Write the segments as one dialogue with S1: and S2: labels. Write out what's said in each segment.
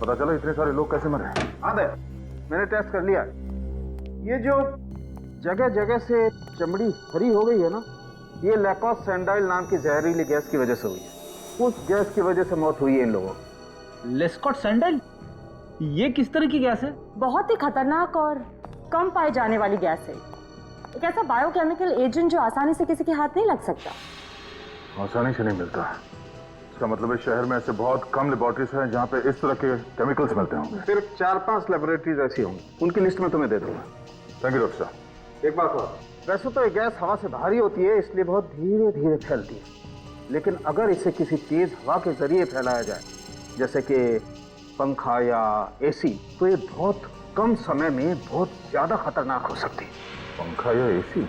S1: पता चला इतने सारे लोग कैसे मरे?
S2: हाँ दे, मैंने टेस्ट कर लिया। ये जो जगह जगह से चमड़ी हरी हो गई है ना, ये लैकोस सैंडाइल नाम की जहरीली गैस की वजह से हुई है। उस गैस की वजह से मौत हुई है इन लोगों की।
S3: लेस्कॉट सैंडल, ये किस तरह की गैस है?
S4: बहुत ही खतरनाक और कम पाई जाने वाली गैस है। एक ऐसा बायोकेमिकल एजेंट जो आसानी से किसी के हाथ नहीं लग सकता।
S1: आसानी से नहीं मिलता। इसका मतलब है शहर में ऐसे बहुत कम लेबोरेटरीज हैं जहाँ पे इस तरह के केमिकल्स मिलते होंगे।
S2: सिर्फ 4-5 लेबोरेटरीज ऐसी होंगी, उनकी लिस्ट में तुम्हें दे दूंगा।
S1: थैंक यू डॉक्टर साहब।
S2: एक बात और, वैसे तो ये गैस हवा से भारी होती है, इसलिए बहुत धीरे धीरे फैलती है। लेकिन अगर इसे किसी तेज हवा के जरिए फैलाया जाए, जैसे कि पंखा या एसी, तो ये बहुत कम समय में बहुत ज्यादा खतरनाक हो सकती है।
S1: पंखा या एसी?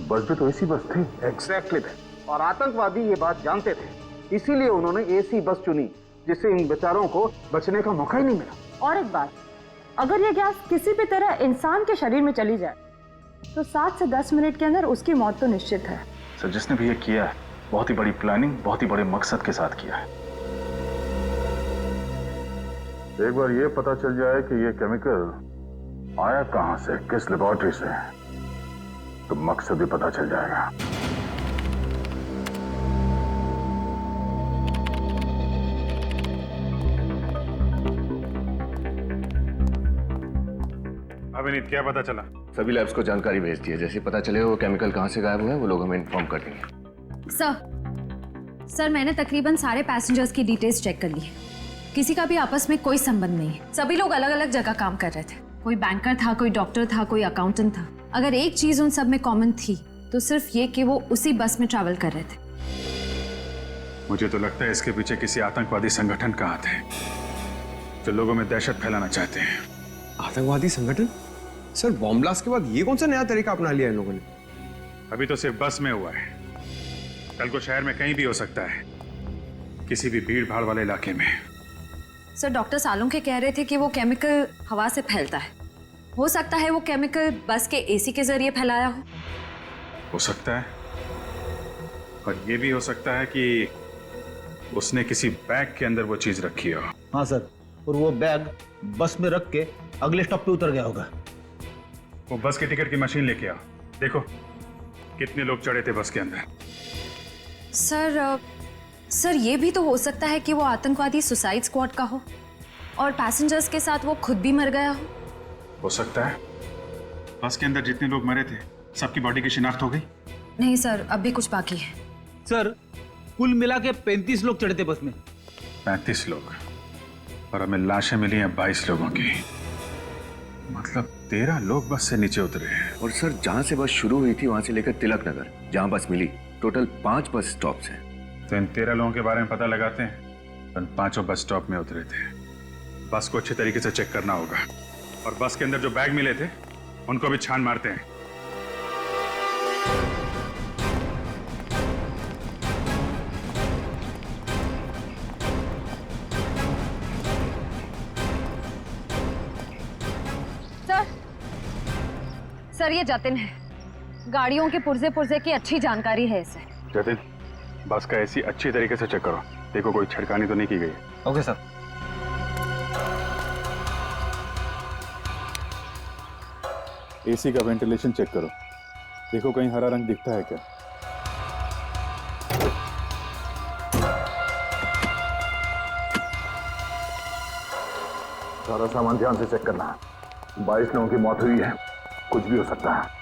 S1: बस भी तो एसी बस थी।
S2: एग्जैक्टली थे, और आतंकवादी ये बात जानते थे, इसीलिए उन्होंने एसी बस चुनी, जिससे इन बेचारों को बचने का मौका ही नहीं मिला।
S4: और एक बात, अगर ये गैस किसी भी तरह इंसान के शरीर में चली जाए तो 7 से 10 मिनट के अंदर उसकी मौत तो निश्चित है।
S5: सर, जिसने भी ये किया है बहुत ही बड़ी प्लानिंग, बहुत ही बड़े मकसद के साथ किया है।
S1: एक बार ये पता चल जाए कि ये केमिकल आया कहां से, किस लेबोरेटरी से, तो मकसद भी पता चल जाएगा।
S6: अभिनीत, क्या पता चला?
S7: सभी लैब्स को जानकारी भेज दी है। जैसे पता चले वो केमिकल कहाँ से गायब हुए हैं, वो लोग हमें इन्फॉर्म कर देंगे।
S8: सर, मैंने तकरीबन सारे पैसेंजर्स की डिटेल्स चेक कर ली है। किसी का भी आपस में कोई संबंध नहीं है। सभी लोग अलग अलग जगह काम कर रहे थे। कोई बैंकर था, कोई डॉक्टर था, कोई अकाउंटेंट था। अगर एक चीज उन सब में कॉमन थी तो सिर्फ ये कि वो उसी बस में ट्रैवल कर रहे थे।
S6: मुझे तो लगता है इसके पीछे किसी आतंकवादी संगठन का हाथ है, जो लोगों में दहशत फैलाना चाहते हैं।
S9: आतंकवादी संगठन? सर, बॉम्ब ब्लास्ट के बाद ये कौन सा नया तरीका अपना लिया इन लोगों ने?
S6: अभी तो सिर्फ बस में हुआ है, कल को शहर में कहीं भी हो सकता है, किसी भी भीड़ भाड़ वाले इलाके में।
S8: सर, डॉक्टर सालुंखे कह रहे थे कि वो केमिकल हवा से फैलता है। हो सकता है वो केमिकल बस के एसी के जरिए फैलाया
S6: हो सकता है, और ये भी हो सकता है कि उसने किसी बैग के अंदर वो चीज रखी हो।
S3: हाँ सर, और वो बैग बस में रख के अगले स्टॉप पे उतर गया होगा।
S6: वो बस के टिकट की मशीन लेके आओ, देखो कितने लोग चढ़े थे बस के अंदर।
S8: सर, ये भी तो हो सकता है कि वो आतंकवादी सुसाइड स्क्वाड का हो और पैसेंजर्स के साथ वो खुद भी मर गया
S6: हो सकता है। बस के अंदर जितने लोग मरे थे सबकी बॉडी की शिनाख्त हो गई?
S8: नहीं सर, अब भी कुछ बाकी है।
S3: सर, कुल मिला के 35 लोग चढ़े थे बस में।
S6: 35 लोग, और हमें लाशें मिली हैं 22 लोगों की। मतलब 13 लोग बस से नीचे उतरे हैं।
S7: और सर, जहाँ से बस शुरू हुई थी वहां से लेकर तिलक नगर जहाँ बस मिली, टोटल 5 बस स्टॉप्स हैं।
S6: तो इन 13 लोगों के बारे में पता लगाते हैं। उन 5 बस स्टॉप में उतरे थे। बस को अच्छे तरीके से चेक करना होगा, और बस के अंदर जो बैग मिले थे उनको भी छान मारते हैं।
S8: सर, ये जतिन है। गाड़ियों के पुर्जे पुर्जे की अच्छी जानकारी है इसे।
S6: जतिन, बस का एसी अच्छी तरीके से चेक करो, देखो कोई छिड़कानी तो नहीं की गई।
S3: Okay sir.
S1: एसी का वेंटिलेशन चेक करो, देखो कहीं हरा रंग दिखता है क्या। सारा सामान ध्यान से चेक करना। 22 लोगों की मौत हुई है, कुछ भी हो सकता है।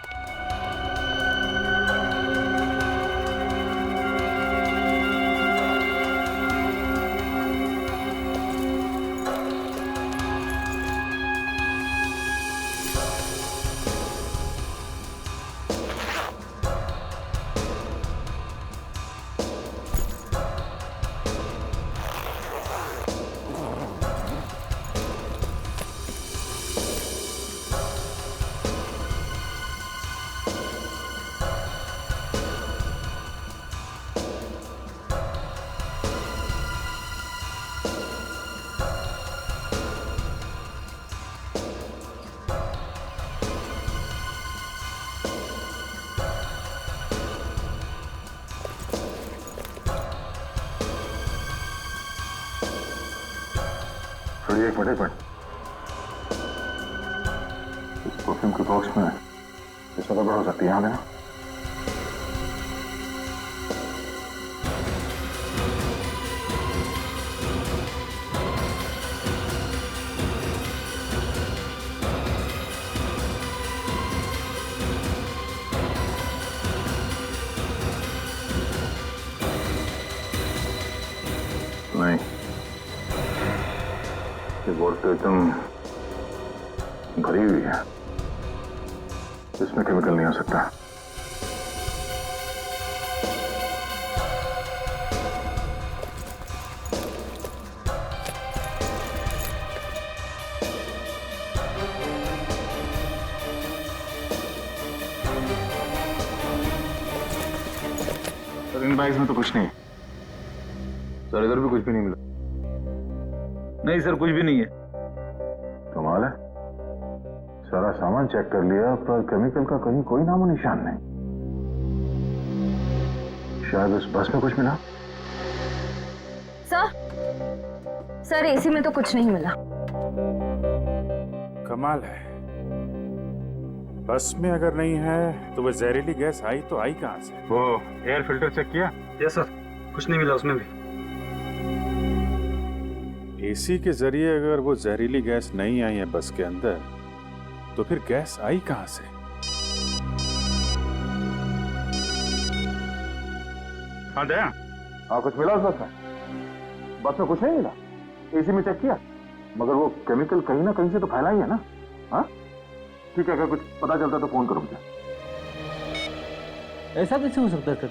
S1: थोड़ी एक मिनट इस परफ्यूम के बॉक्स में इसमें गड़बड़ हो सकती है। यहाँ देना। नहीं, ये बोतल तो एकदम भरी हुई है, इसमें केमिकल नहीं हो सकता।
S5: सर इन बैग्स में तो कुछ नहीं।
S1: सर इधर भी कुछ भी नहीं मिला।
S3: नहीं सर, कुछ भी नहीं है।
S1: कमाल है, सारा सामान चेक कर लिया पर केमिकल का कहीं कोई नामो निशान नहीं। शायद उस बस में कुछ मिला।
S4: सर एसी में तो कुछ नहीं मिला।
S6: कमाल है, बस में अगर नहीं है तो वो जहरीली गैस आई तो आई कहां से? वो एयर फिल्टर चेक किया?
S3: यस सर, कुछ नहीं मिला उसमें भी।
S6: एसी के जरिए अगर वो जहरीली गैस नहीं आई है बस के अंदर, तो फिर गैस आई कहां से? हाँ दया,
S1: हाँ कुछ मिला उस बस में? बस में कुछ नहीं मिला। एसी में चेक किया, मगर वो केमिकल कहीं ना कहीं से तो फैला ही है ना। हाँ ठीक है, अगर कुछ पता चलता तो फोन करो मुझे।
S10: ऐसा कैसे हो सकता है सर?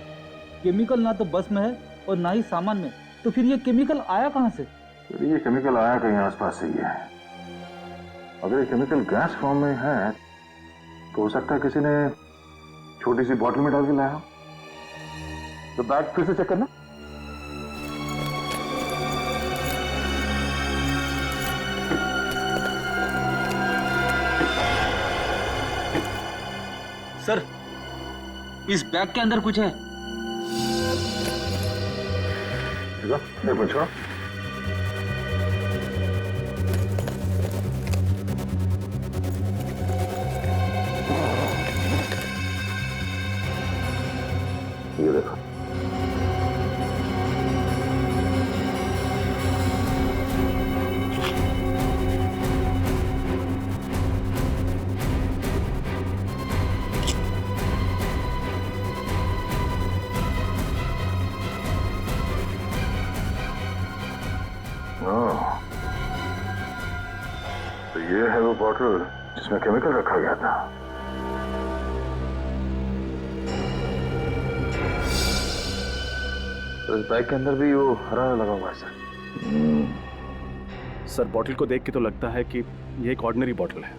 S10: केमिकल ना तो बस में है और ना ही सामान में, तो फिर ये केमिकल आया कहाँ से?
S1: ये केमिकल आया कहीं आसपास से ही है। अगर ये केमिकल गैस फॉर्म में है तो हो सकता है किसी ने छोटी सी बॉटल में डाल के लाया हो। तो बैग फिर से चेक करना।
S10: सर इस बैग के अंदर कुछ है।
S1: नहीं पूछो। ये देखो, तो ये है वो बॉटल जिसमें केमिकल रखा गया था। तो इस बैग के अंदर भी वो हरा लगा हुआ है सर।
S5: सर बॉटल को देख के तो लगता है कि ये एक ऑर्डिनरी बॉटल है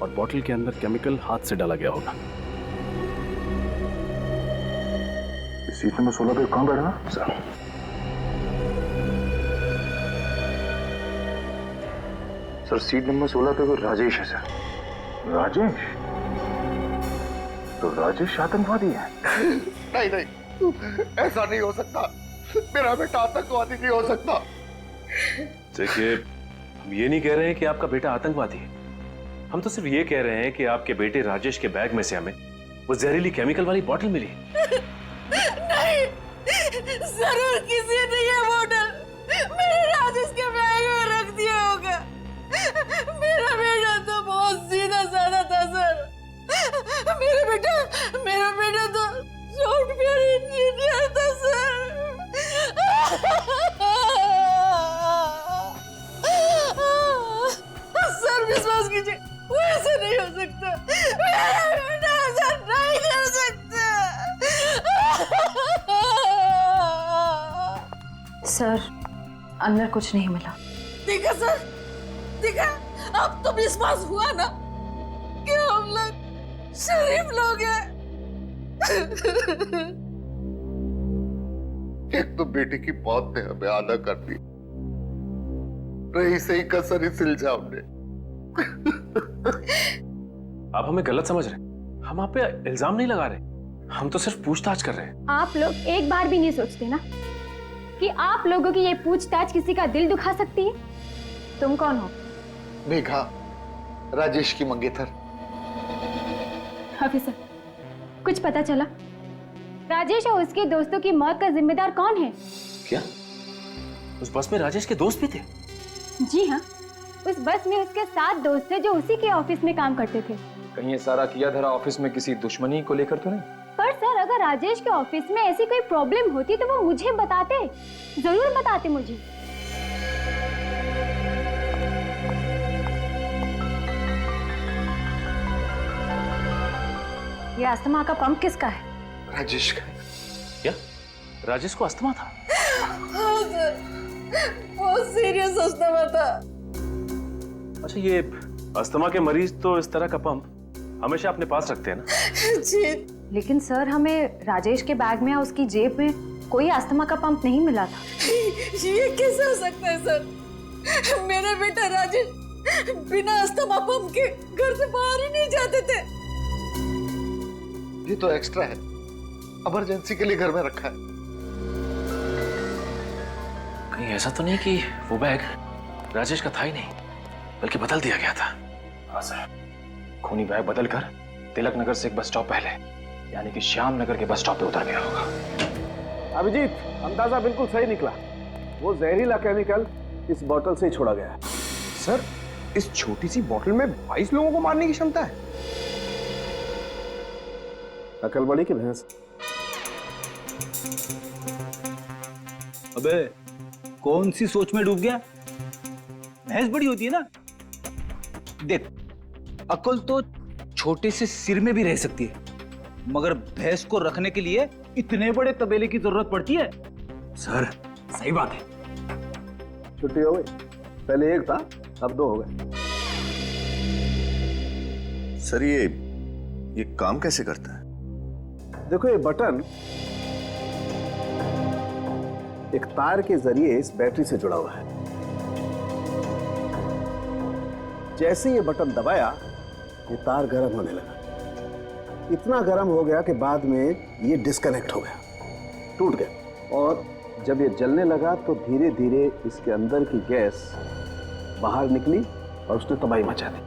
S5: और बॉटल के अंदर केमिकल हाथ से डाला गया होगा।
S1: सीट नंबर 16 पे कौन बैठा है सर? सर सीट नंबर 16 पे वो राजेश है सर। राजेश? तो राजेश आतंकवादी है?
S11: नहीं नहीं, ऐसा नहीं हो सकता। मेरा बेटा आतंकवादी नहीं हो सकता।
S5: देखिए, हम ये नहीं कह रहे हैं कि आपका बेटा आतंकवादी है। हम तो सिर्फ ये कह रहे हैं कि आपके बेटे राजेश के बैग में से हमें वो जहरीली केमिकल वाली बोतल मिली।
S12: नहीं, जरूर किसी ने ये बोतल मेरे राजेश के बैग में रख दिया होगा। मेरा बेटा तो बहुत सीधा साधा था सर। मेरा बेटा तो सॉफ्टवेयर इंजीनियर था सर। सर विश्वास कीजिए, वो ऐसा नहीं हो सकता। मेरा बेटा ऐसा नहीं कर सकता।
S8: सर अंदर कुछ नहीं मिला।
S12: देखा सर, देखा, अब तो विश्वास हुआ ना कि हम लोग शरीफ लोग हैं।
S11: एक तो बेटे की मौत ने हमें आधा कर दी, रही सही कसर इस इल्जाम ने।
S5: आप हमें गलत समझ रहे हैं। हम आप पे इल्जाम नहीं लगा रहे, हम तो सिर्फ पूछताछ कर रहे हैं।
S13: आप लोग एक बार भी नहीं सोचते ना कि आप लोगों की ये पूछताछ किसी का दिल दुखा सकती है।
S4: तुम कौन हो?
S11: मेघा, राजेश की मंगेतर।
S13: ऑफिसर, कुछ पता चला? राजेश और उसके दोस्तों की मौत का जिम्मेदार कौन है?
S5: क्या उस बस में राजेश के दोस्त भी थे?
S13: जी हाँ, उस बस में उसके 7 दोस्त थे जो उसी के ऑफिस में काम करते थे।
S14: कहीं ये सारा किया धरा ऑफिस में किसी दुश्मनी को लेकर तो नहीं?
S13: पर सर, अगर राजेश के ऑफिस में ऐसी कोई प्रॉब्लम होती तो वो मुझे बताते, जरूर बताते मुझे।
S4: ये अस्थमा का पंप किसका है?
S11: राजेश का।
S5: क्या राजेश को अस्थमा था?
S12: हाँ सर, बहुत सीरियस अस्थमा था।
S5: अच्छा, ये अस्थमा के मरीज तो इस तरह का पंप हमेशा अपने पास रखते हैं ना?
S12: जी।
S4: लेकिन सर, हमें राजेश के बैग में या उसकी जेब में कोई अस्थमा का पंप नहीं मिला था।
S12: ये कैसे हो सकता है सर? मेरा बेटा राजेश बिना अस्थमा पंप के घर से बाहर ही नहीं जाते थे।
S11: ये तो एक्स्ट्रा है, इमरजेंसी के लिए घर में रखा है।
S5: कहीं ऐसा तो नहीं कि वो बैग राजेश का था ही नहीं, बल्कि बदल दिया गया था?
S14: हाँ सर, खूनी बैग बदलकर तिलक नगर से एक बस स्टॉप पहले, यानी कि श्याम नगर के बस स्टॉप पे उतर गया होगा।
S2: अभिजीत, अंदाजा बिल्कुल सही निकला। वो जहरीला केमिकल इस बोतल से ही छोड़ा गया है।
S9: सर, इस छोटी सी बोतल में 22 लोगों को मारने की क्षमता है।
S2: अकल बड़ी की भैंस।
S10: अबे, कौन सी सोच में डूब गया? भैंस बड़ी होती है ना। देख, अकल तो छोटे से सिर में भी रह सकती है, मगर भैंस को रखने के लिए इतने बड़े तबेले की जरूरत पड़ती है।
S9: सर, सही बात है।
S2: छुट्टी हो गई, पहले एक था, अब 2 हो गए।
S7: सर, ये काम कैसे करता है?
S2: देखो, ये बटन एक तार के जरिए इस बैटरी से जुड़ा हुआ है। जैसे ये बटन दबाया, ये तार गर्म होने लगा। इतना गर्म हो गया कि बाद में ये डिस्कनेक्ट हो गया, टूट गया। और जब ये जलने लगा तो धीरे धीरे इसके अंदर की गैस बाहर निकली और उसने तबाही मचा दी।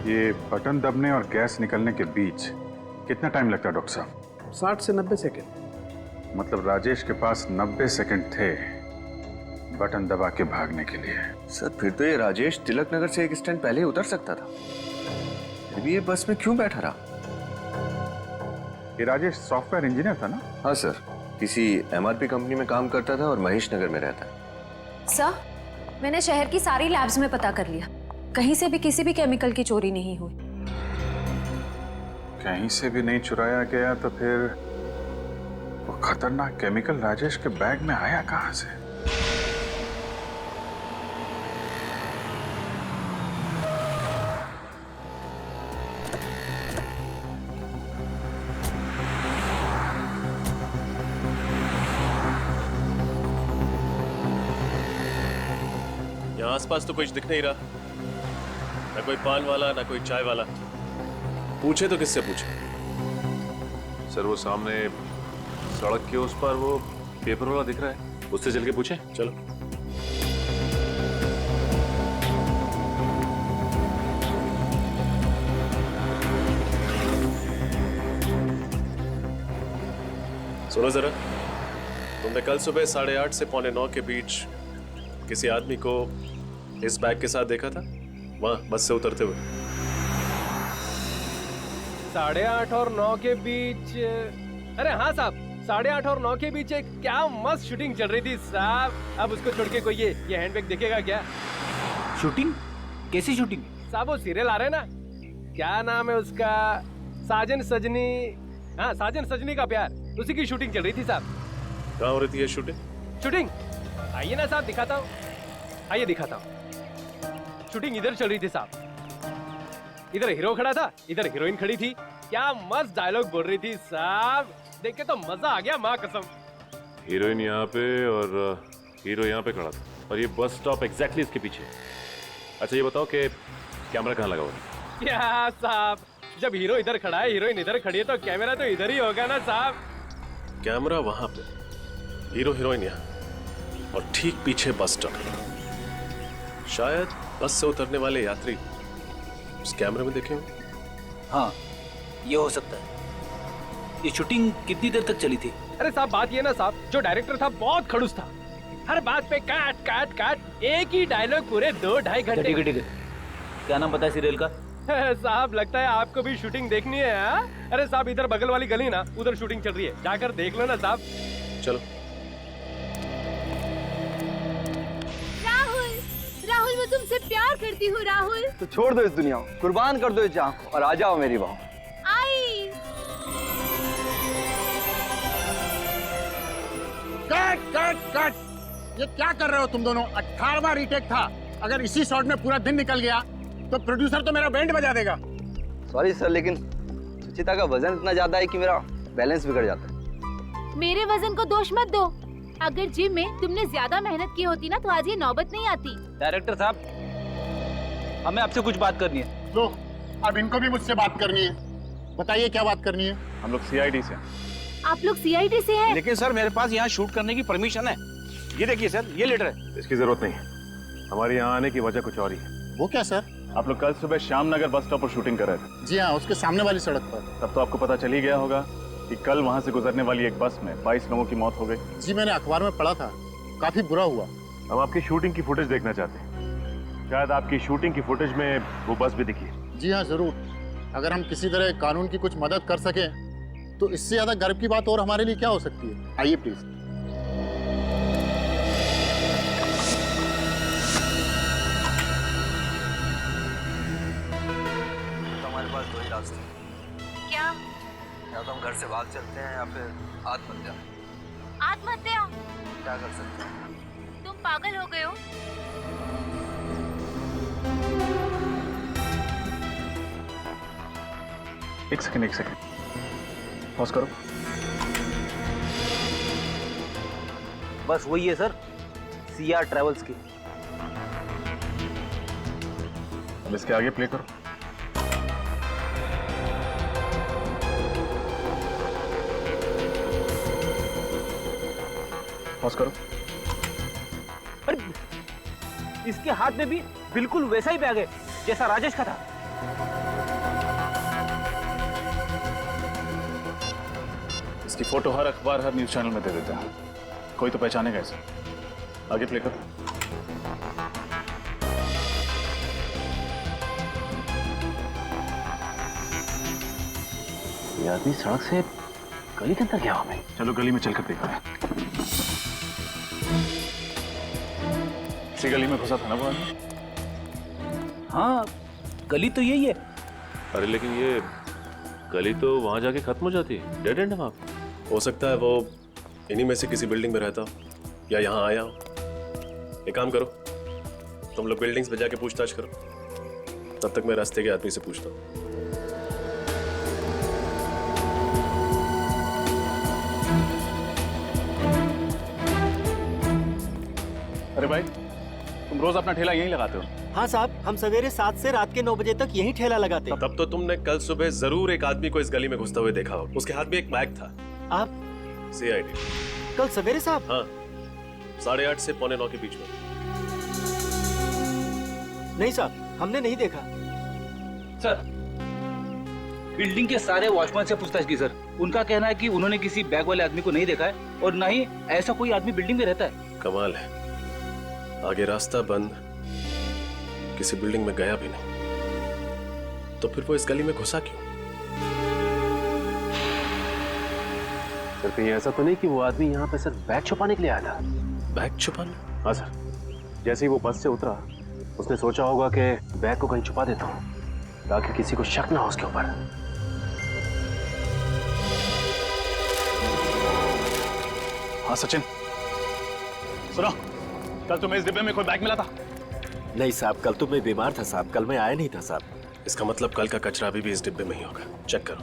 S6: ये बटन दबने और गैस निकलने के बीच कितना टाइम लगता है डॉक्टर साहब?
S2: 60 से 90 सेकेंड।
S6: मतलब राजेश के पास 90 सेकंड थे बटन दबा के भागने के लिए।
S7: सर, फिर तो ये राजेश तिलक नगर से एक स्टैंड पहले ही उतर सकता था, फिर भी ये बस में क्यों बैठा रहा?
S6: ये राजेश सॉफ्टवेयर इंजीनियर था ना?
S7: हाँ सर, किसी MRP कंपनी में काम करता था और महेश नगर में रहता है।
S8: सर, मैंने शहर की सारी लैब्स में पता कर लिया, कहीं से भी किसी भी केमिकल की चोरी नहीं हुई।
S6: कहीं से भी नहीं चुराया गया, तो फिर वो खतरनाक केमिकल राजेश के बैग में आया कहां से?
S5: यहाँ आसपास तो कुछ दिख नहीं रहा, ना कोई पान वाला ना कोई चाय वाला। पूछे तो किससे पूछे? सर, वो सामने सड़क के उस पर वो पेपर वाला दिख रहा है, उससे चल के पूछे। चलो। सुनो जरा, तुमने कल सुबह 8:30 से 8:45 के बीच किसी आदमी को इस बैग के साथ देखा था वहां बस से उतरते हुए?
S14: 8:30 और 9 के बीच? अरे हाँ साहब, 8:30 और 9 के बीच एक क्या मस्त शूटिंग चल रही थी साहब। अब उसको छोड़ के कोई ये हैंडबैग देखेगा क्या?
S10: शूटिंग? कैसी शूटिंग?
S14: साहब, वो सीरियल आ रहे हैं ना, क्या नाम है उसका, साजन सजनी। हाँ, साजन सजनी का प्यार, उसी की शूटिंग चल रही थी साहब।
S5: कहाँ हो रही थी ये शूटिंग?
S14: शूटिंग आइए ना साहब, दिखाता हूँ, आइए दिखाता हूँ। शूटिंग इधर चल रही थी साहब, इधर हीरो खड़ा था, इधर हीरोइन खड़ी थी। क्या मस्त डायलॉग बोल रही थी साहब, देख के तो मजा आ गया माँ कसम।
S5: हीरोइन यहाँ पे और हीरो यहाँ पे खड़ा था, और ये बस स्टॉप एग्जैक्टली इसके पीछे। अच्छा, ये बताओ कि कैमरा कहाँ लगा हुआ है?
S14: क्या साहब, जब हीरो इधर खड़ा है, हीरोइन इधर खड़ी है, तो कैमरा तो इधर ही होगा ना साहब।
S5: कैमरा वहां पे, हीरो हीरोइन यहाँ। और ठीक पीछे बस स्टॉप। शायद बस से उतरने वाले यात्री उस कैमरे में देखे हों।
S10: हाँ, ये हो सकता है। ये शूटिंग कितनी देर तक चली थी?
S14: अरे साहब बात ये ना साहब, जो डायरेक्टर था बहुत खड़ूस था। हर बात पे काट काट काट, एक ही डायलॉग पूरे 2-2.5 घंटे।
S10: ठीक है ठीक है। क्या नाम पता है सीरियल का?
S14: साहब लगता है आपको भी शूटिंग देखनी है। हाँ? अरे साहब इधर बगल वाली गली ना, उधर शूटिंग चल रही है, जाकर देख लो ना साहब।
S5: चलो।
S12: राहुल, राहुल मैं तुमसे प्यार करती हूँ राहुल।
S15: तो छोड़ दो इस दुनिया को, कुर्बान कर दो इस जान को और आ जाओ मेरी बाहों।
S12: आई।
S16: कट कट कट, ये क्या कर रहे हो तुम दोनों? 18वां रीटेक था। अगर इसी शॉट में पूरा दिन निकल गया तो प्रोड्यूसर तो मेरा बैंड बजा देगा।
S15: सॉरी सर, लेकिन सुचिता का वजन इतना ज्यादा है कि मेरा बैलेंस बिगड़ जाता है।
S12: मेरे वजन को दोष मत दो। अगर जिम में तुमने ज्यादा मेहनत की होती ना तो आज ये नौबत नहीं आती।
S10: डायरेक्टर साहब, हमें आपसे कुछ बात करनी है।
S16: लो, अब इनको भी मुझसे बात करनी है। बताइए क्या बात करनी है?
S6: हम लोग सीआईडी से।
S12: आप लोग सीआईडी से हैं?
S10: लेकिन सर मेरे पास यहाँ शूट करने की परमिशन है। ये देखिए सर, ये लेटर है।
S6: इसकी जरूरत नहीं है। हमारे यहाँ आने की वजह कुछ और ही है।
S16: वो क्या सर?
S6: आप लोग कल सुबह श्यामनगर बस स्टॉप पर शूटिंग कर रहे थे।
S16: जी हाँ, उसके सामने वाली सड़क पर।
S6: तब तो आपको पता चल ही गया होगा कि कल वहाँ से गुजरने वाली एक बस में 22 लोगों की मौत हो गई।
S16: जी मैंने अखबार में पढ़ा था, काफी बुरा हुआ।
S6: हम आपकी शूटिंग की फुटेज देखना चाहते हैं। शायद आपकी शूटिंग की फुटेज में वो बस भी दिखी।
S16: जी हाँ जरूर। अगर हम किसी तरह कानून की कुछ मदद कर सकें तो इससे ज्यादा गर्व की बात और हमारे लिए क्या हो सकती है। आइए प्लीज।
S15: तो हमारे पास दो ही रास्ते हैं।
S12: क्या?
S15: या तो हम घर से भाग चलते हैं या फिर आत्महत्या।
S12: आत्महत्या?
S15: क्या कर सकते हैं?
S12: तुम पागल हो गए हो?
S6: एक सेकंड पॉज करो।
S10: बस वही है सर, सीआर ट्रेवल्स की।
S6: अब इसके आगे प्ले करो। पॉज करो।
S10: अरे इसके हाथ में भी बिल्कुल वैसा ही बैग है जैसा राजेश का था।
S6: इसकी फोटो हर अखबार, हर न्यूज चैनल में दे देता है। कोई तो पहचानेगा इसे। आगे प्ले करो।
S10: ये आदमी सड़क से गली के अंदर गया हमें।
S6: चलो गली में चलकर देखा है। इसी गली में घुसा था ना वो आदमी?
S10: हाँ, गली तो यही है।
S5: अरे लेकिन ये गली तो वहां जाके खत्म हो जाती है, डेड एंड है वहां। हो सकता है वो इन्हीं में से किसी बिल्डिंग में रहता हो या यहाँ आया हो। एक काम करो, तुम लोग बिल्डिंग्स पे जाके पूछताछ करो, तब तक मैं रास्ते के आदमी से पूछता हूँ।
S6: अरे भाई, तुम रोज अपना ठेला यहीं लगाते हो?
S17: हाँ साहब, हम सवेरे 7 से रात के 9 बजे तक यही ठेला लगाते हैं।
S5: तब तो तुमने कल सुबह जरूर एक आदमी को इस गली में घुसते हुए देखा हो। उसके हाथ में एक बैग था।
S17: आप?
S5: सीआईडी।
S17: कल सवेरे साहब?
S5: हाँ, 8:30 से 8:45 के बीच में।
S17: नहीं साहब, हमने नहीं देखा।
S10: सर, बिल्डिंग के सारे वॉचमैन से पूछताछ की सर। उनका कहना है कि उन्होंने किसी बैग वाले आदमी को नहीं देखा है और ना ही ऐसा कोई आदमी बिल्डिंग में रहता है।
S5: कमाल है, आगे रास्ता बंद, किसी बिल्डिंग में गया भी नहीं, तो फिर वो इस गली में घुसा क्यों?
S18: सर कहीं ऐसा तो नहीं कि वो आदमी यहाँ पे सिर्फ बैग छुपाने के लिए आया था?
S5: बैग छुपाने?
S18: हाँ सर, जैसे ही वो बस से उतरा उसने सोचा होगा कि बैग को कहीं छुपा देता हूँ ताकि किसी को शक ना हो उसके ऊपर।
S6: हाँ सचिन, सुनो, कल तुम्हें इस डिब्बे में कोई बैग मिला था?
S18: नहीं साहब, कल तो मैं बीमार था साहब, कल मैं आया नहीं था साहब।
S5: इसका मतलब कल का कचरा अभी भी इस डिब्बे में ही होगा। चेक करो।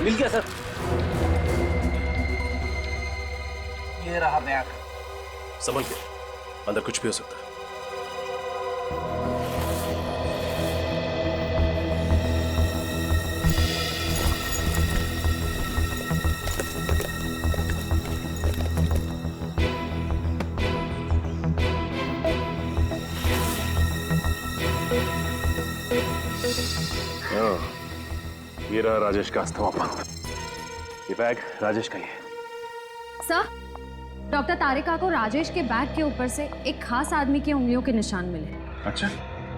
S10: मिल गया सर। ये रहा बैग।
S5: संभल के, अंदर कुछ भी हो सकता है।
S18: ये रहा राजेश का अस्थमा पंप। ये बैग राजेश का ही है।
S8: सर, डॉक्टर तारिका को राजेश के बैग के ऊपर से एक खास आदमी की उंगलियों के निशान मिले।
S6: अच्छा,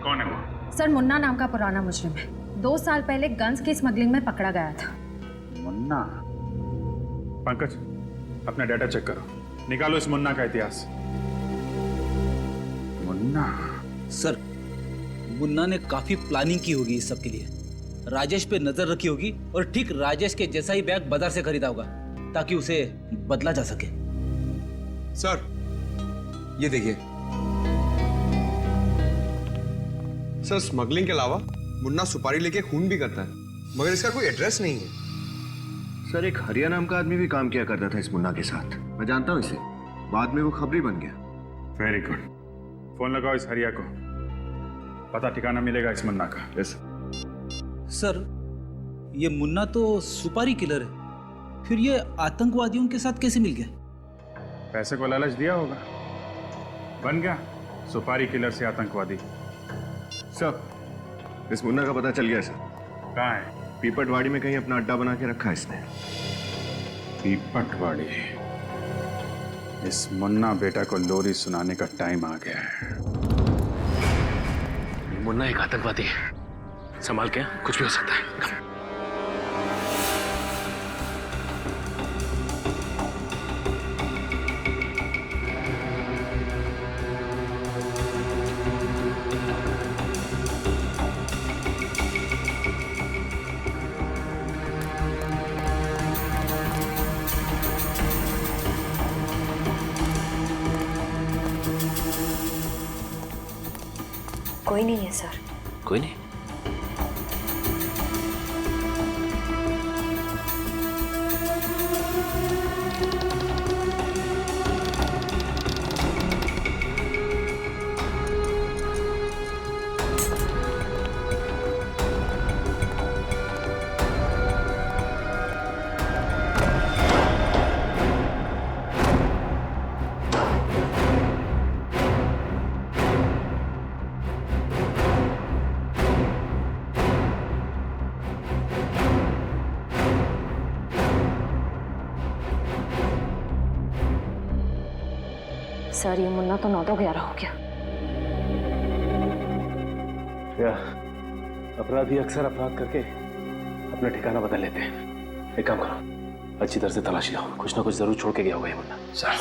S6: कौन है वो?
S8: सर, मुन्ना नाम का पुराना मुजरिम है। 2 साल पहले गन्स की स्मगलिंग में पकड़ा गया था।
S6: मुन्ना? पंकज, अपना डाटा चेक करो, निकालो इस मुन्ना का इतिहास। मुन्ना?
S10: सर, मुन्ना ने काफी प्लानिंग की होगी इस सब के लिए। राजेश पे नजर रखी होगी और ठीक राजेश के जैसा ही बैग बाजार से खरीदा होगा ताकि उसे बदला जा सके।
S9: सर, ये देखिए। सर, स्मगलिंग के अलावा मुन्ना सुपारी लेके खून भी करता है, मगर इसका कोई एड्रेस नहीं है।
S7: सर, एक हरिया नाम का आदमी भी काम किया करता था इस मुन्ना के साथ। मैं जानता हूं इसे, बाद में वो खबरी बन गया।
S6: Very good. फोन लगाओ इस हरिया को, पता ठिकाना मिलेगा इस मुन्ना का।
S7: यस
S10: सर, ये मुन्ना तो सुपारी किलर है, फिर ये आतंकवादियों के साथ कैसे मिल गया?
S6: पैसे को लालच दिया होगा, बन गया सुपारी किलर से आतंकवादी।
S7: सर, इस मुन्ना का पता चल गया सर।
S6: कहाँ है?
S7: पीपटवाड़ी में कहीं अपना अड्डा बना के रखा है इसने।
S6: पीपटवाड़ी? इस मुन्ना बेटा को लोरी सुनाने का टाइम आ गया है।
S18: मुन्ना एक आतंकवादी है, संभाल के, कुछ भी हो सकता है।
S4: कोई नहीं है सर।
S18: कोई नहीं?
S4: सर, ये मुन्ना तो 9-11 हो गया।
S18: अपराधी अक्सर अपराध करके अपना ठिकाना बदल लेते हैं। एक काम करो, अच्छी तरह से तलाशी लो, कुछ ना कुछ जरूर छोड़ के गया होगा ये मुन्ना। सर,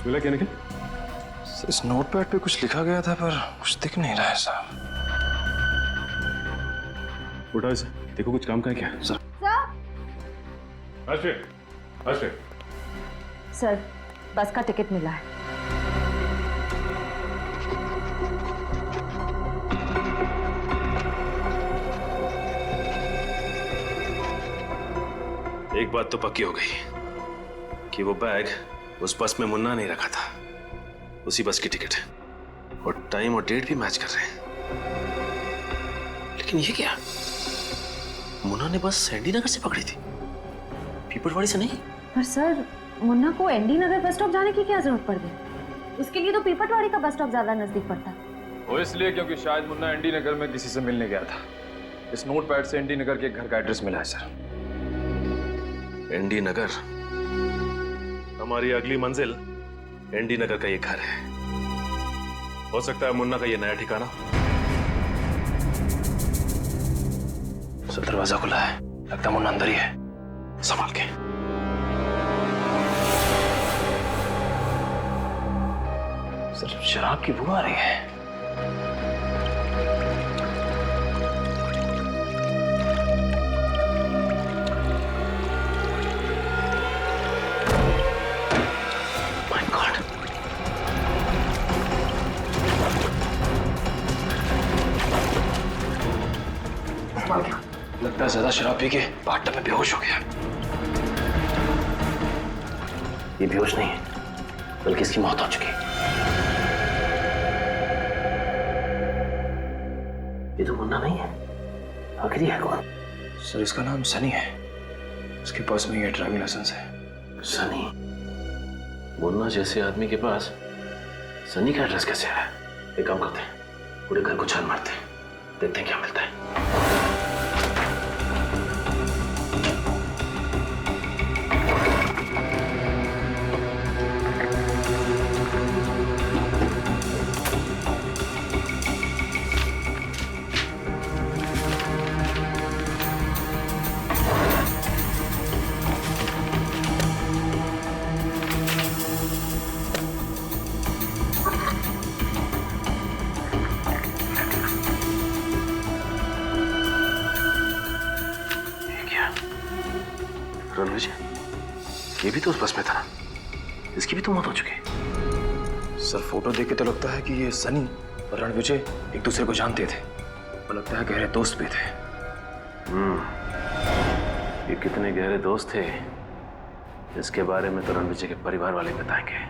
S18: मिला क्या निखिल?
S19: इस नोटपैड पे कुछ लिखा गया था पर कुछ दिख नहीं रहा है साहब।
S18: उठाओ इसे, देखो कुछ काम का है क्या? सर।
S4: सर, बस का टिकट मिला है।
S18: एक बात तो पक्की हो गई कि वो बैग उस बस में मुन्ना नहीं रखा था, उसी बस की टिकट है और टाइम और डेट भी मैच कर रहे हैं। लेकिन ये क्या, मुन्ना ने बस एनडी नगर से पकड़ी थी, पीपटवाड़ी से नहीं।
S8: पर सर, मुन्ना को एनडी नगर बस स्टॉप जाने की क्या जरूरत पड़ गई? उसके लिए तो पीपटवाड़ी का बस स्टॉप ज्यादा नजदीक पड़ता।
S19: वो इसलिए क्योंकि शायद मुन्ना एनडी नगर में किसी से मिलने गया था। इस नोट पैड से एनडी नगर के घर का एड्रेस मिला है सर।
S18: एनडी नगर, हमारी अगली मंजिल एनडी नगर का ये घर है। हो सकता है मुन्ना का ये नया ठिकाना।
S19: सर दरवाजा खुला है, लगता मुन्ना अंदर ही है, संभाल के। सर शराब की बू आ रही है। लगता है ज्यादा शराब पी के बाथटब में बेहोश हो गया।
S18: ये बेहोश नहीं है, बल्कि इसकी मौत हो चुकी है। ये तो मुन्ना नहीं है, आखिर ये है कौन?
S19: सर इसका नाम सनी है, उसके पास में ये ड्राइविंग लाइसेंस है।
S18: सनी? मुन्ना जैसे आदमी के पास सनी का एड्रेस कैसे आया? एक काम करते हैं, पूरे घर को छान मारते हैं, देखते हैं क्या मिलता है। रणविजय, ये भी तो उस बस में था, इसकी भी तो मौत हो चुकी है।
S19: सर फोटो देख के तो लगता है कि ये सनी और रणविजय एक दूसरे को जानते थे और लगता है गहरे दोस्त भी थे।
S18: ये कितने गहरे दोस्त थे, इसके बारे में तो रणविजय के परिवार वाले बताएंगे।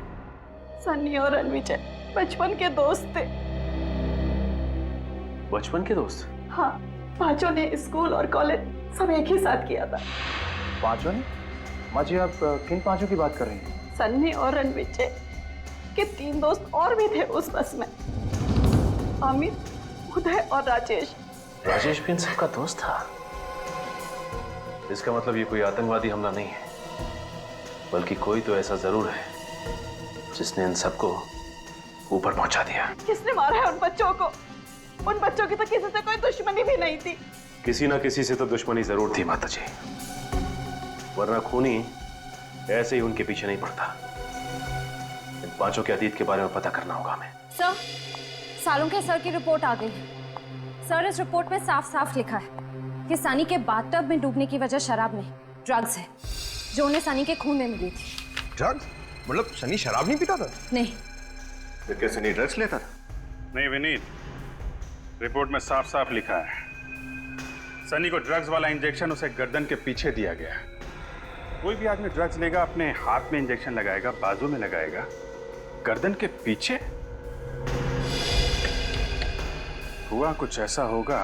S12: सनी और रणविजय बचपन के दोस्त थे।
S18: बचपन के दोस्त?
S12: हाँ, पांचों ने स्कूल और कॉलेज सब एक ही साथ किया था।
S10: पांचों ने? माँ जी आप किन पांचों की बात कर रही हैं?
S12: सन्नी और रणविजय के 3 दोस्त और भी थे उस बस में, अमित, उदय और राजेश।
S18: राजेश भी इन सबका दोस्त था? इसका मतलब ये कोई आतंकवादी हमला नहीं है, बल्कि कोई तो ऐसा जरूर है जिसने इन सबको ऊपर पहुंचा दिया।
S12: किसने मारा है उन बच्चों को? उन बच्चों की तो किसी से कोई दुश्मनी भी नहीं थी।
S18: किसी ना किसी से तो दुश्मनी जरूर थी माता जी, वरना खूनी ऐसे ही उनके पीछे नहीं पड़ता। इन पांचों के अतीत के बारे में पता करना होगा हमें।
S8: सर, सालुंखे सर की रिपोर्ट आ गई। सर, इस रिपोर्ट में साफ साफ लिखा है कि सनी के बाथटब में डूबने की वजह शराब नहीं, ड्रग्स है, जो उन्हें सनी के खून में मिली थी।
S9: ड्रग्स? मतलब सनी शराब नहीं पीता था?
S8: नहीं।
S7: फिर क्या सनी ड्रग्स लेता था?
S6: नहीं विनीत, रिपोर्ट में साफ साफ लिखा है सनी को ड्रग्स वाला इंजेक्शन उसे गर्दन के पीछे दिया गया। कोई भी आदमी ड्रग्स लेगा, अपने हाथ में इंजेक्शन लगाएगा, बाजू में लगाएगा, गर्दन के पीछे? हुआ कुछ ऐसा होगा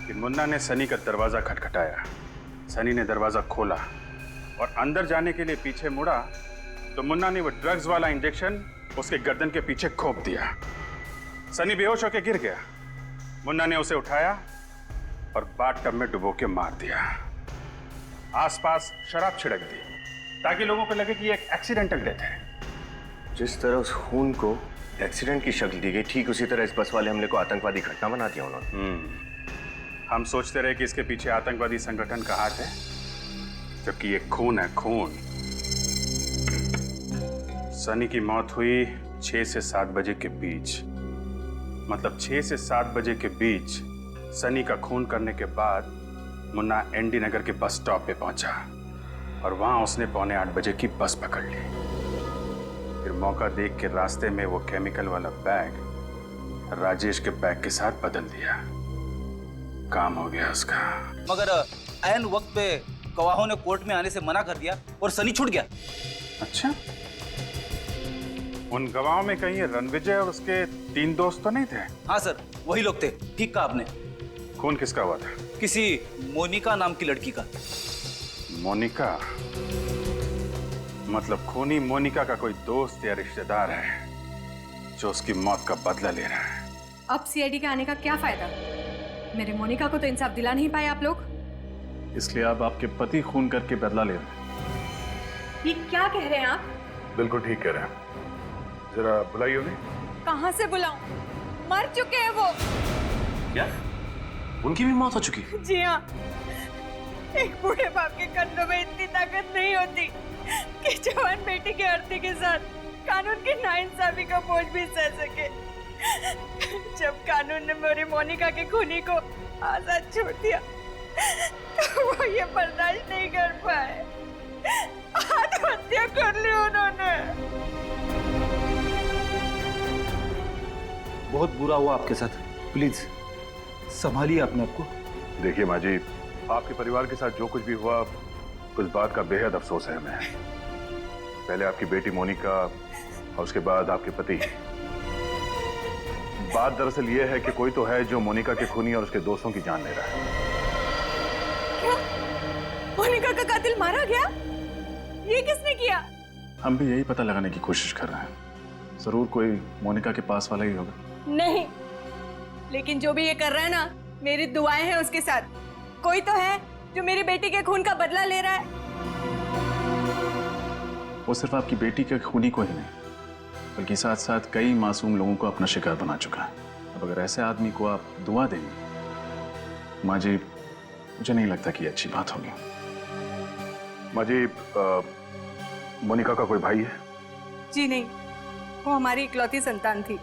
S6: कि मुन्ना ने सनी का दरवाजा खटखटाया, सनी ने दरवाजा खोला और अंदर जाने के लिए पीछे मुड़ा तो मुन्ना ने वो ड्रग्स वाला इंजेक्शन उसके गर्दन के पीछे घोंप दिया। सनी बेहोश होकर गिर गया, मुन्ना ने उसे उठाया और बाथटब में डुबो के मार दिया। आसपास शराब छिड़क दी ताकि लोगों को लगे कि ये एक एक्सीडेंटल डेथ है।
S7: जिस तरह उस खून को एक्सीडेंट की शक्ल दी गई, ठीक उसी तरह इस बस वाले हमले को आतंकवादी घटना बना दिया उन्होंने।
S6: हम सोचते रहे कि इसके पीछे आतंकवादी संगठन का हाथ है, जबकि ये खून है, खून। सनी की मौत हुई 6 से 7 बजे के बीच, मतलब 6 से 7 बजे के बीच सनी का खून करने के बाद मुन्ना एनडी नगर के बस स्टॉप पे पहुंचा और वहां उसने 7:45 बजे की बस पकड़ ली। फिर मौका देख के रास्ते में वो केमिकल वाला बैग राजेश के बैग के साथ बदल दिया। काम हो गया उसका।
S10: मगर ऐन वक्त पे गवाहों ने कोर्ट में आने से मना कर दिया और सनी छूट गया।
S6: अच्छा, उन गवाहों में कहीं रणविजय और उसके 3 दोस्त तो नहीं थे?
S10: हाँ सर, वही लोग थे। ठीक कहा आपने।
S6: खून किसका हुआ था?
S10: किसी मोनिका नाम की लड़की का।
S6: मोनिका? मतलब खूनी मोनिका का कोई दोस्त या रिश्तेदार है जो उसकी मौत का बदला ले रहा है।
S20: अब सीआईडी के आने का क्या फायदा? मेरे मोनिका को तो इंसाफ दिला नहीं पाए आप लोग।
S5: इसलिए अब आपके पति खून करके बदला ले रहे हैं।
S20: ये क्या कह रहे हैं आप?
S1: बिल्कुल ठीक कह रहे हैं। जरा बुलाइए उन्हें।
S20: कहाँ से बुलाऊं? मर चुके हैं वो।
S5: क्या? उनकी भी मौत हो चुकी?
S20: जी हाँ। एक बूढ़े बाप के कंधों में इतनी ताकत नहीं होती कि जवान बेटी के अर्थी के साथ कानून की नाइंसाफी का बोझ भी सह सके। जब कानून ने मेरी मोनिका के खूनी को आजाद छोड़ दिया तो वो ये बर्दाश्त नहीं कर पाए, आत्महत्या कर ली उन्होंने।
S10: बहुत बुरा हुआ आपके साथ। प्लीज संभालिए अपने आप को।
S1: देखिए माँ जी, आपके परिवार के साथ जो कुछ भी हुआ उस बात का बेहद अफसोस है हमें। पहले आपकी बेटी मोनिका और उसके बाद आपके पति। बात दरअसल ये है कि कोई तो है जो मोनिका के खूनी और उसके दोस्तों की जान ले रहा है।
S20: क्या? मोनिका का कातिल मारा गया? ये किसने किया?
S5: हम भी यही पता लगाने की कोशिश कर रहे हैं। जरूर कोई मोनिका के पास वाला ही होगा।
S20: नहीं, लेकिन जो भी ये कर रहा है ना, मेरी दुआएं हैं उसके साथ। कोई तो है जो मेरी बेटी के खून का बदला ले रहा है।
S5: वो सिर्फ आपकी बेटी के खूनी को ही नहीं, बल्कि साथ साथ कई मासूम लोगों को अपना शिकार बना चुका है। अब अगर ऐसे आदमी को आप दुआ देंगे, माँ जी, मुझे नहीं लगता कि ये अच्छी बात होगी।
S1: माँ जी, मोनिका का कोई भाई है?
S20: जी नहीं, वो हमारी इकलौती संतान थी।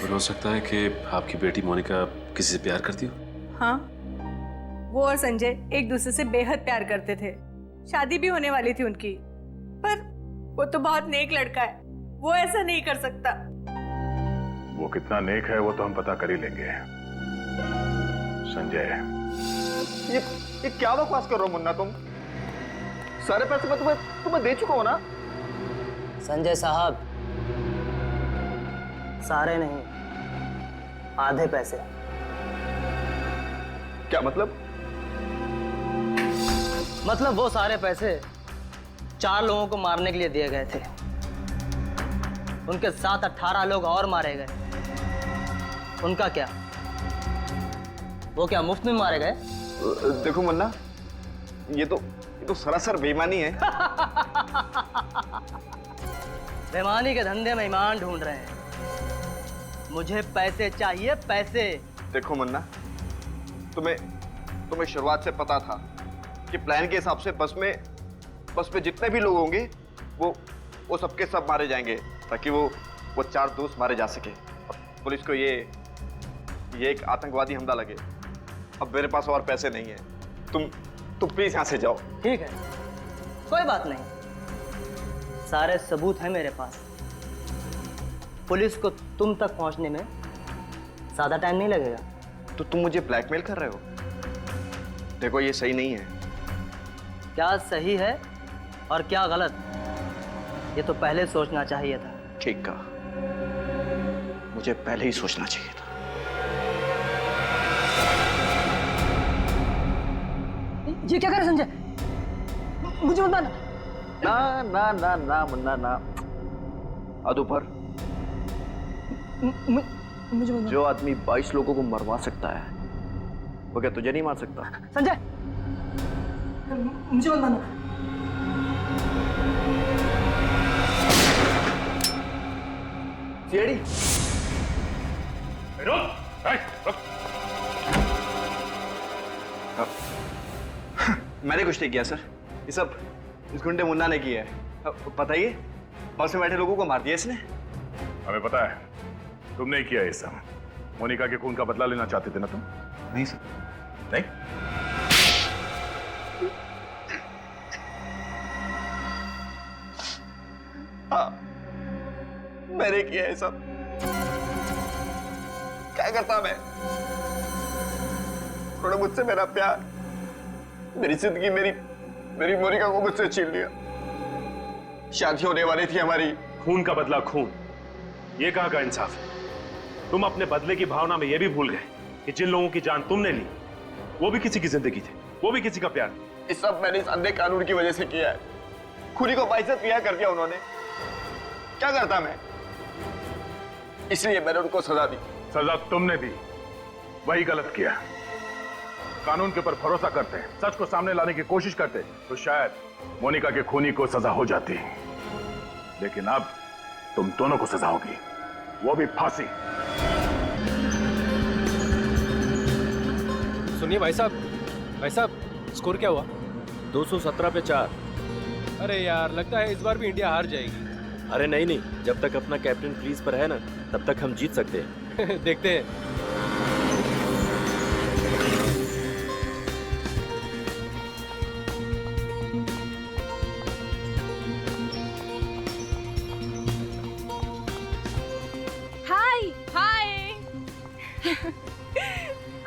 S5: तो हो सकता है कि आपकी बेटी मोनिका किसी से प्यार करती हो।
S20: हाँ, वो और संजय एक दूसरे से बेहद प्यार करते थे। शादी भी होने वाली थी उनकी, पर वो तो बहुत नेक लड़का है, वो ऐसा नहीं कर सकता।
S1: वो कितना नेक है वो तो हम पता कर ही लेंगे। संजय,
S15: ये क्या बकवास कर रहे हो मुन्ना तुम? सारे पैसे मैं तुम्हें दे चुका हूं ना।
S17: संजय साहब, सारे नहीं, आधे पैसे।
S15: क्या मतलब?
S17: मतलब वो सारे पैसे 4 लोगों को मारने के लिए दिए गए थे। उनके साथ 18 लोग और मारे गए। उनका क्या? वो क्या मुफ्त में मारे गए?
S15: देखो मुन्ना, ये तो सरासर बेईमानी है।
S17: बेईमानी के धंधे में ईमान ढूंढ रहे हैं। मुझे पैसे चाहिए, पैसे।
S15: देखो मुन्ना, तुम्हें शुरुआत से पता था कि प्लान के हिसाब से बस में जितने भी लोग होंगे वो सबके सब मारे जाएंगे ताकि वो 4 दोस्त मारे जा सके। पुलिस को ये एक आतंकवादी हमला लगे। अब मेरे पास और पैसे नहीं है। तुम प्लीज यहां से जाओ।
S17: ठीक है, कोई बात नहीं, सारे सबूत हैं मेरे पास। पुलिस को तुम तक पहुंचने में ज्यादा टाइम नहीं लगेगा।
S15: तो तुम मुझे ब्लैकमेल कर रहे हो? देखो, ये सही नहीं है।
S17: क्या सही है और क्या गलत, ये तो पहले सोचना चाहिए था।
S15: ठीक कहा, मुझे पहले ही सोचना चाहिए था।
S17: ये क्या कर रहे संजय? मुझे मत मारना।
S15: ना ना ना ना मुन्ना ना। अदुपर,
S17: मुझे मत।
S15: जो आदमी 22 लोगों को मरवा सकता है वो क्या तुझे नहीं मार सकता?
S17: संजय, मुझे मत मारना।
S15: सीआईडी, मैंने कुछ नहीं किया सर। ये सब इस गुंडे मुन्ना ने किया है। बताइए, बस में बैठे लोगों को मार दिया इसने।
S1: हमें पता है तुमने ही किया ये सब। मोनिका के खून का बदला लेना चाहते थे ना तुम?
S10: नहीं सर।
S1: नहीं?
S15: हाँ, मैंने किया है सब। क्या करता मैं? थोड़ा मुझसे मेरा प्यार, मेरी जिंदगी, मेरी मोनिका को मुझसे छीन लिया। शादी होने वाली थी हमारी,
S18: खून का बदला खून, ये कहाँ का इंसाफ है? तुम अपने बदले की भावना में यह भी भूल गए कि जिन लोगों की जान तुमने ली वो भी किसी की जिंदगी थे, वो भी किसी का प्यार।
S15: ये सब मैंने इस अंधे कानून की वजह से किया है। खुदी को बाइज्जत किया कर दिया उन्होंने। क्या करता मैं? इसलिए मैंने उनको सजा दी।
S1: सजा तुमने दी, वही गलत किया। कानून के ऊपर भरोसा करते, सच को सामने लाने की कोशिश करते तो शायद मोनिका के खूनी को सजा हो जाती, लेकिन अब तुम दोनों को सजा होगी, वो भी फांसी।
S14: सुनिए भाई साहब, स्कोर क्या हुआ?
S5: 217 पे 4।
S14: अरे यार, लगता है इस बार भी इंडिया हार जाएगी।
S5: अरे नहीं, जब तक अपना कैप्टन क्रीज पर है ना, तब तक हम जीत सकते हैं।
S14: देखते हैं।
S20: हाय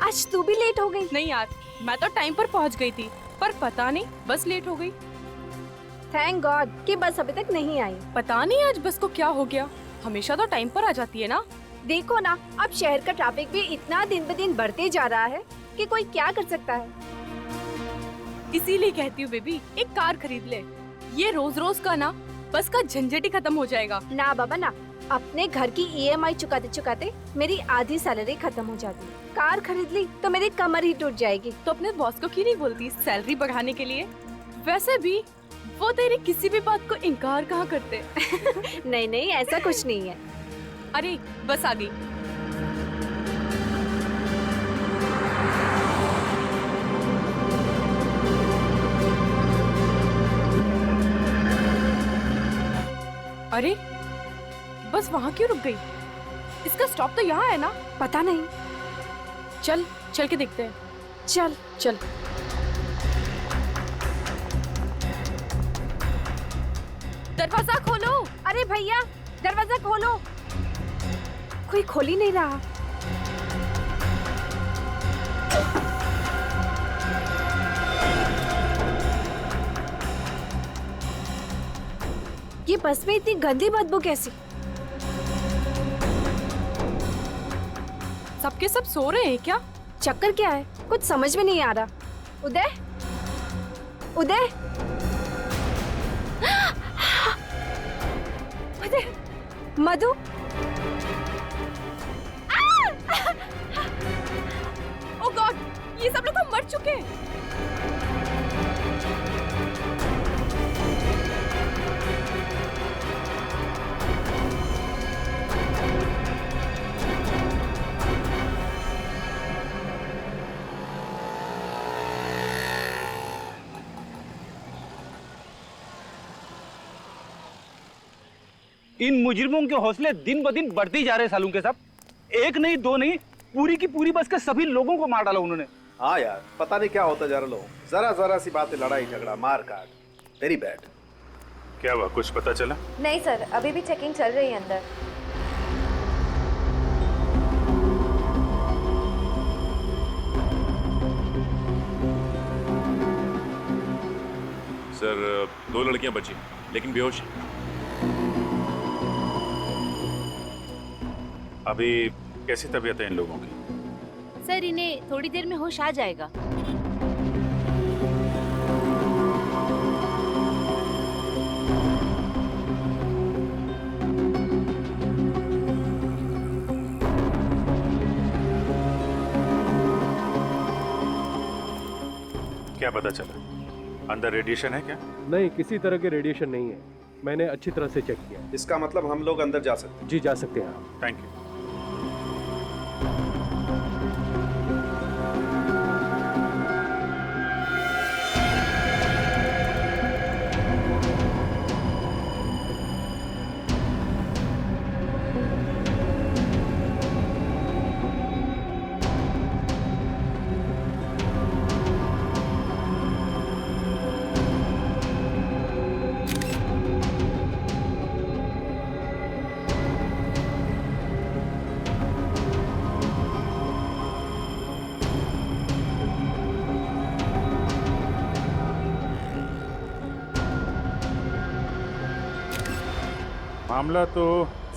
S20: आज तू भी लेट हो गई? नहीं यार, मैं तो टाइम पर पहुंच गई थी, पर पता नहीं बस लेट हो गई।
S12: थैंक गॉड कि बस अभी तक नहीं आई।
S20: पता नहीं आज बस को क्या हो गया, हमेशा तो टाइम पर आ जाती है ना।
S12: देखो ना, अब शहर का ट्रैफिक भी इतना दिन ब दिन बढ़ते जा रहा है कि कोई क्या कर सकता है।
S20: इसीलिए कहती हूँ बेबी, एक कार खरीद ले। ये रोज रोज का ना बस का झंझट ही खत्म हो जाएगा।
S12: ना बाबा ना, अपने घर की EMI चुकाते चुकाते मेरी आधी सैलरी खत्म हो जाती है। कार खरीद ली तो मेरी कमर ही टूट जाएगी।
S20: तो अपने बॉस को क्यों नहीं बोलती सैलरी बढ़ाने के लिए? वैसे भी वो तेरी किसी भी बात को इनकार कहाँ करते।
S12: नहीं, ऐसा कुछ नहीं है।
S20: अरे बस आ गई। अरे बस वहाँ क्यों रुक गई? इसका स्टॉप तो यहाँ है ना?
S12: पता नहीं,
S20: चल के देखते हैं। चल। दरवाजा खोलो।
S12: अरे भैया, दरवाजा खोलो। कोई खोल ही नहीं रहा। ये बस में इतनी गंदी बदबू कैसी?
S20: सबके सब सो रहे हैं क्या?
S12: चक्कर क्या है, कुछ समझ में नहीं आ रहा। उदय मधु,
S20: ओह गॉड, ये सब लोग तो मर चुके हैं।
S10: इन मुजरिमों के हौसले दिन ब दिन बढ़ते ही जा रहे हैं सालू के साहब। एक नहीं, दो नहीं, पूरी की पूरी बस के सभी लोगों को मार डाला उन्होंने।
S21: हाँ यार, पता नहीं क्या होता जा रहा लोग, जरा सी बातें लड़ाई झगड़ा मार काट, वेरी बैड।
S6: क्या हुआ, कुछ पता चला?
S22: नहीं सर, अभी भी चेकिंग चल रही है अंदर।
S5: सर 2 लड़कियां बची, लेकिन बेहोश हैं।
S6: अभी कैसी तबीयत है इन लोगों की?
S22: सर इन्हें थोड़ी देर में होश आ जाएगा।
S6: क्या पता चला? अंदर रेडिएशन है क्या?
S14: नहीं, किसी तरह के रेडिएशन नहीं है। मैंने अच्छी तरह से चेक किया।
S21: इसका मतलब हम लोग अंदर जा सकते हैं?
S14: जी जा सकते हैं आप।
S6: Thank you. मामला तो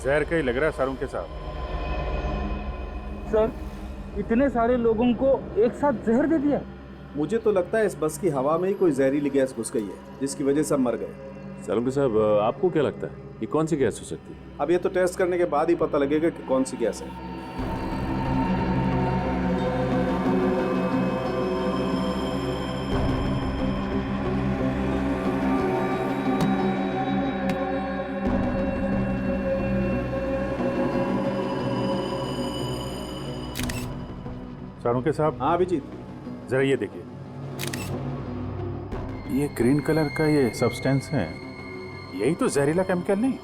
S6: जहर का ही लग रहा है सारों के साथ।
S10: सर, इतने सारे लोगों को एक साथ जहर दे दिया।
S21: मुझे तो लगता है इस बस की हवा में ही कोई जहरीली गैस घुस गई है, जिसकी वजह से सब मर गए।
S18: सालुंके साहब, आपको क्या लगता है ये कौन सी गैस हो सकती है?
S21: अब ये तो टेस्ट करने के बाद ही पता लगेगा कि कौन सी गैस है।
S6: सारुंके साहब।
S21: हाँ अभिजीत,
S6: जरा ये देखिए, ये ग्रीन कलर का ये सब्सटेंस है, यही तो जहरीला केमिकल नहीं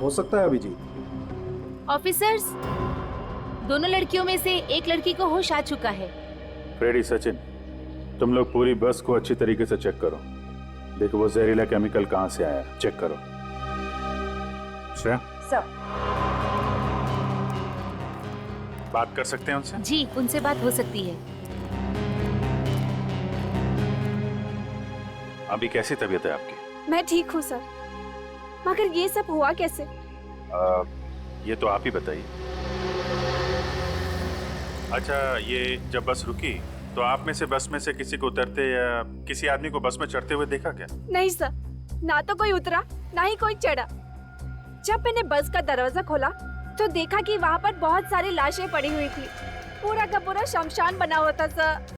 S21: हो सकता है अभिजीत।
S22: ऑफिसर्स, दोनों लड़कियों में से एक लड़की को होश आ चुका है।
S6: फ्रेडी, सचिन, तुम लोग पूरी बस को अच्छी तरीके से चेक करो। देखो वो जहरीला केमिकल कहां से आया, चेक करो। श्रेया,
S22: सब
S6: बात कर सकते हैं उनसे?
S22: जी, उनसे बात हो सकती है।
S6: अभी कैसी तबीयत है आपकी?
S20: मैं ठीक हूँ सर, मगर ये सब हुआ कैसे?
S6: ये तो आप ही बताइए। अच्छा, ये जब बस रुकी तो आप में से बस में से किसी को उतरते या किसी आदमी को बस में चढ़ते हुए देखा क्या?
S20: नहीं सर, ना तो कोई उतरा ना ही कोई चढ़ा। जब मैंने बस का दरवाजा खोला तो देखा कि वहाँ पर बहुत सारी लाशें पड़ी हुई थी। पूरा का पूरा शमशान बना हुआ था सर।